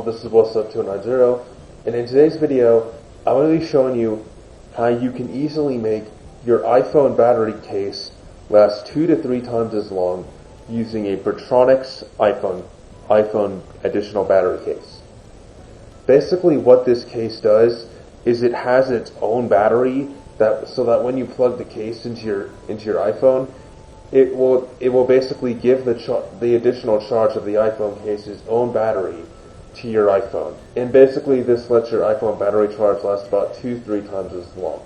this is What's Up 290, and in today's video, I'm going to be showing you how you can easily make your iPhone battery case last 2 to 3 times as long using a Alpatronix iPhone additional battery case. Basically what this case does is it has its own battery so that when you plug the case into your iPhone, it will basically give the additional charge of the iPhone case's own battery to your iPhone. And basically this lets your iPhone battery charge last about 2-3 times as long.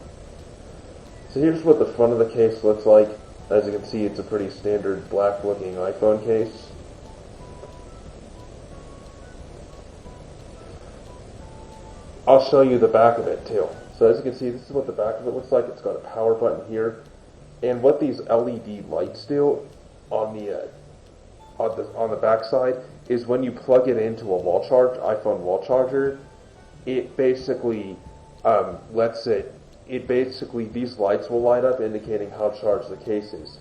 So here's what the front of the case looks like. As you can see, it's a pretty standard black looking iPhone case. I'll show you the back of it too. So as you can see, this is what the back of it looks like. It's got a power button here. And what these LED lights do on the back side is when you plug it into a iPhone wall charger, it basically these lights will light up indicating how charged the case is.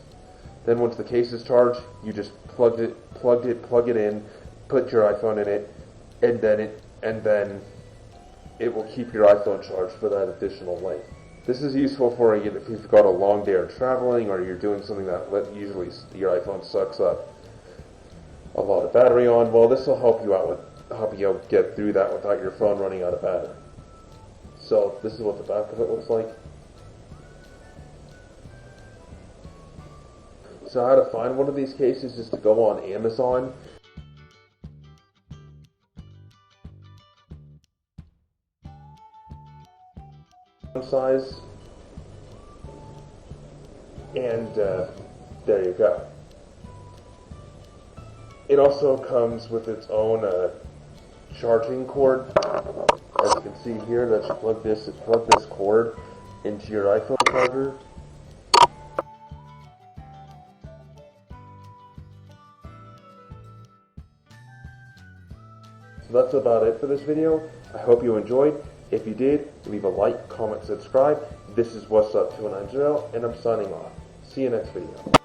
Then once the case is charged, you just plug it in, put your iPhone in it, and then it will keep your iPhone charged for that additional length. This is useful for you if you've got a long day of traveling or you're doing something that usually your iPhone sucks up a lot of battery on. Well, this will help you get through that without your phone running out of battery. So this is what the back of it looks like. So how to find one of these cases is to go on Amazon. Size, and there you go. It also comes with its own charging cord. As you can see here, that you plug this cord into your iPhone charger. So that's about it for this video. I hope you enjoyed. If you did, leave a like, comment, subscribe. This is What's Up 290, and I'm signing off. See you next video.